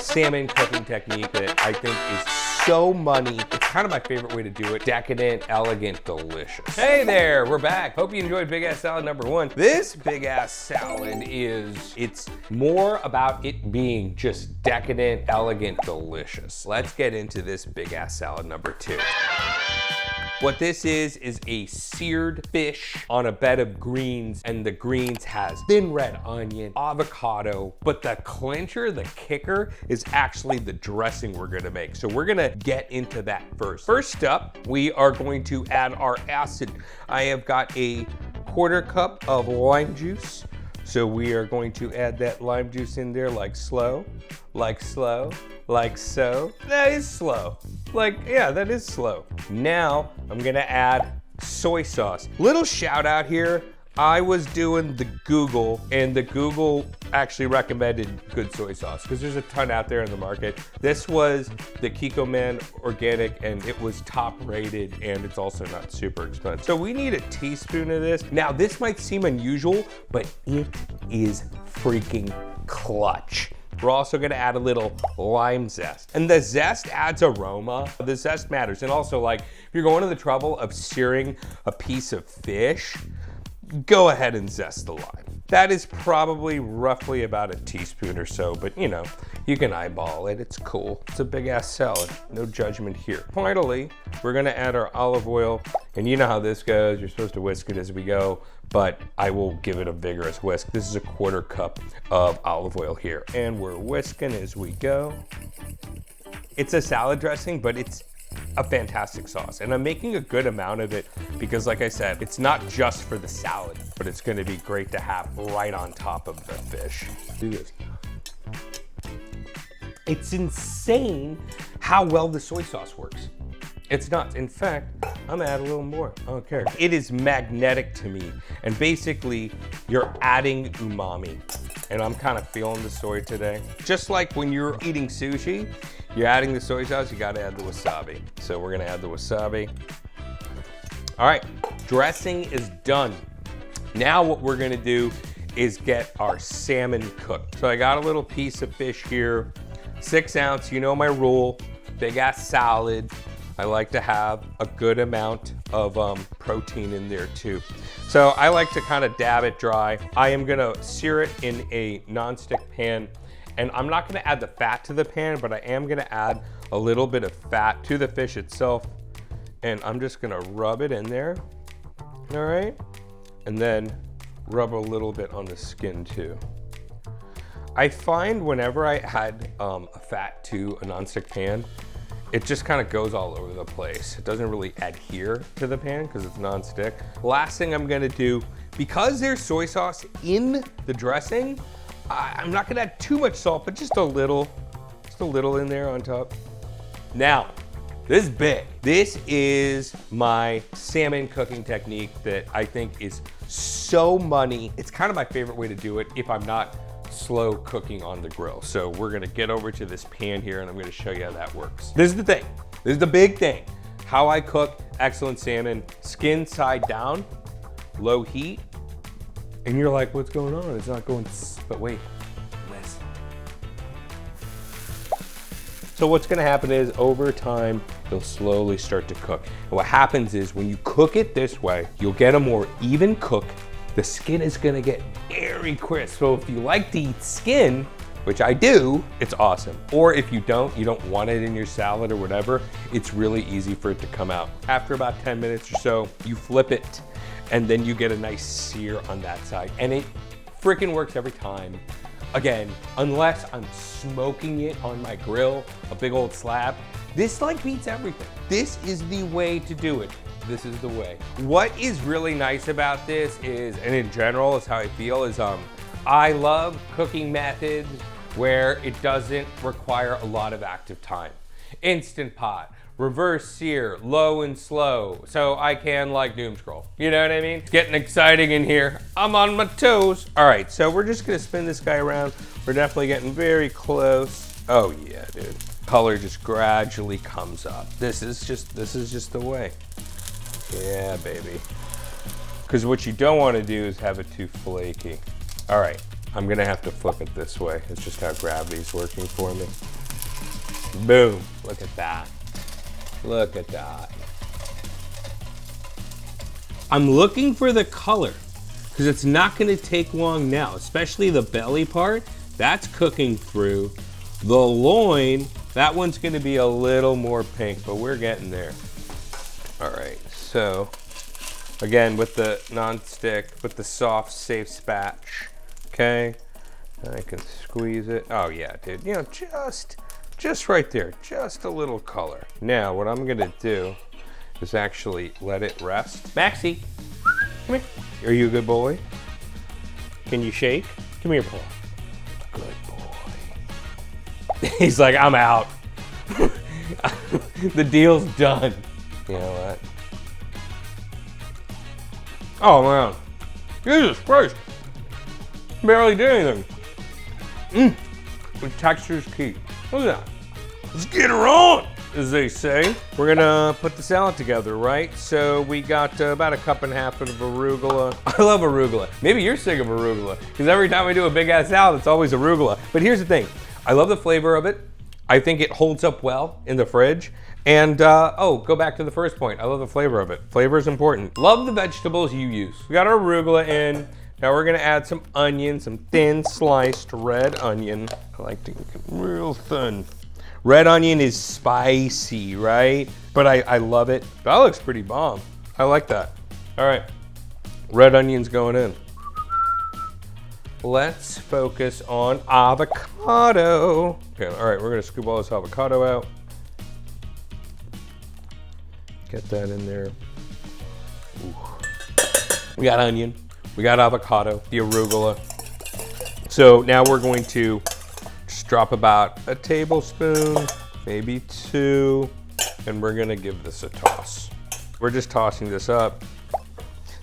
salmon cooking technique that I think is so money. It's kind of my favorite way to do it. Decadent, elegant, delicious. Hey there, we're back. Hope you enjoyed Big Ass Salad number 1. This Big Ass Salad it's more about it being just decadent, elegant, delicious. Let's get into this Big Ass Salad number 2. What this is a seared fish on a bed of greens, and the greens has thin red onion, avocado, but the clincher, the kicker, is actually the dressing we're gonna make. So we're gonna get into that first. First up, we are going to add our acid. I have got a 1/4 cup of lime juice. So we are going to add that lime juice in there like slow, like so. That is slow. Yeah, that is slow. Now I'm gonna add soy sauce. Little shout out here. I was doing the Google, and the Google actually recommended good soy sauce because there's a ton out there in the market. This was the Kikkoman Organic, and it was top rated, and it's also not super expensive. So we need a teaspoon of this. Now this might seem unusual, but it is freaking clutch. We're also gonna add a little lime zest. And the zest adds aroma. The zest matters. And also, like, if you're going to the trouble of searing a piece of fish, go ahead and zest the lime. That is probably roughly about a teaspoon or so, but you know, you can eyeball it, it's cool. It's a big ass salad, no judgment here. Finally, we're gonna add our olive oil, and you know how this goes, you're supposed to whisk it as we go, but I will give it a vigorous whisk. This is a 1/4 cup of olive oil here, and we're whisking as we go. It's a salad dressing, but it's a fantastic sauce, and I'm making a good amount of it because, like I said, it's not just for the salad, but it's going to be great to have right on top of the fish. Do this. It's insane how well the soy sauce works. It's nuts. In fact, I'm gonna add a little more. I don't care. It is magnetic to me, and basically, you're adding umami. And I'm kind of feeling the soy today. Just like when you're eating sushi, you're adding the soy sauce, you gotta add the wasabi. So we're gonna add the wasabi. All right, dressing is done. Now what we're gonna do is get our salmon cooked. So I got a little piece of fish here, 6 ounce, you know my rule, big ass salad. I like to have a good amount of protein in there too. So I like to kind of dab it dry. I am gonna sear it in a nonstick pan, and I'm not gonna add the fat to the pan, but I am gonna add a little bit of fat to the fish itself, and I'm just gonna rub it in there, all right? And then rub a little bit on the skin too. I find whenever I add a fat to a nonstick pan, it just kind of goes all over the place. It doesn't really adhere to the pan because it's non-stick. Last thing I'm gonna do, because there's soy sauce in the dressing, I'm not gonna add too much salt, but just a little in there on top. Now, this is big. This is my salmon cooking technique that I think is so money. It's kind of my favorite way to do it if I'm not slow cooking on the grill. So we're gonna get over to this pan here, and I'm gonna show you how that works. This is the thing. This is the big thing. How I cook excellent salmon: skin side down, low heat. And you're like, what's going on? It's not going, but wait, listen. So what's gonna happen is over time, they'll slowly start to cook. And what happens is when you cook it this way, you'll get a more even cook. The skin is gonna get very crisp. So if you like to eat skin, which I do, it's awesome. Or if you don't want it in your salad or whatever, it's really easy for it to come out. After about 10 minutes or so, you flip it, and then you get a nice sear on that side. And it freaking works every time. Again, unless I'm smoking it on my grill, a big old slab, this like beats everything. This is the way to do it. This is the way. What is really nice about this is, and in general is how I feel, is I love cooking methods where it doesn't require a lot of active time. Instant Pot, reverse sear, low and slow, so I can like doom scroll. You know what I mean? It's getting exciting in here. I'm on my toes. All right, so we're just gonna spin this guy around. We're definitely getting very close. Oh yeah, dude. Color just gradually comes up. This is just the way. Yeah, baby. Because what you don't want to do is have it too flaky. All right, I'm gonna have to flip it this way. It's just how gravity's working for me. Boom. Look at that. Look at that. I'm looking for the color because it's not going to take long now, especially the belly part. That's cooking through. The loin, that one's going to be a little more pink, but we're getting there. All right, so again, with the non-stick, with the soft, safe spatch, okay? I can squeeze it. Oh yeah, dude, you know, just right there, just a little color. Now, what I'm gonna do is actually let it rest. Maxie, come here. Are you a good boy? Can you shake? Come here, Paul. Good boy. He's like, I'm out. The deal's done. You know what? Oh man, Jesus Christ. Barely did anything. The texture's key. Look at that. Let's get her on, as they say. We're gonna put the salad together, right? So we got about a cup and a half of arugula. I love arugula. Maybe you're sick of arugula, because every time we do a big ass salad, it's always arugula. But here's the thing. I love the flavor of it. I think it holds up well in the fridge. And, oh, go back to the first point. I love the flavor of it. Flavor is important. Love the vegetables you use. We got our arugula in. Now we're gonna add some onion, some thin sliced red onion. I like to get real thin. Red onion is spicy, right? But I love it. That looks pretty bomb. I like that. All right, red onion's going in. Let's focus on avocado. Okay, all right, we're gonna scoop all this avocado out. Get that in there. Ooh. We got onion, we got avocado, the arugula. So now we're going to just drop about a tablespoon, maybe 2, and we're gonna give this a toss. We're just tossing this up.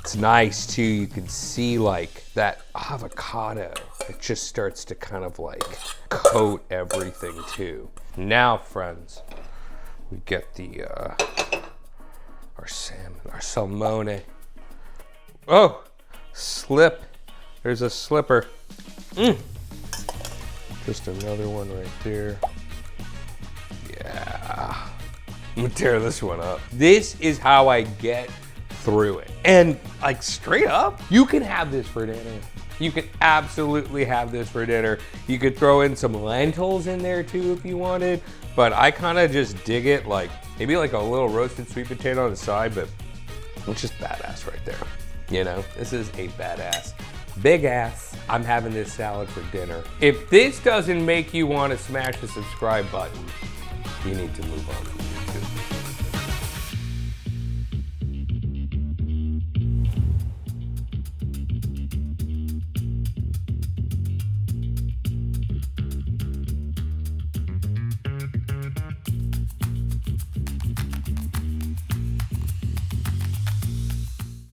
It's nice too, you can see like that avocado. It just starts to kind of like coat everything too. Now friends, we get the, our salmon, our salmone. Oh, slip. There's a slipper. Just another one right there. Yeah. I'm gonna tear this one up. This is how I get through it. And like straight up, you can have this for dinner. You could absolutely have this for dinner. You could throw in some lentils in there too if you wanted, but I kind of just dig it like, maybe like a little roasted sweet potato on the side, but it's just badass right there. You know, this is a badass, big ass. I'm having this salad for dinner. If this doesn't make you want to smash the subscribe button, you need to move on from YouTube.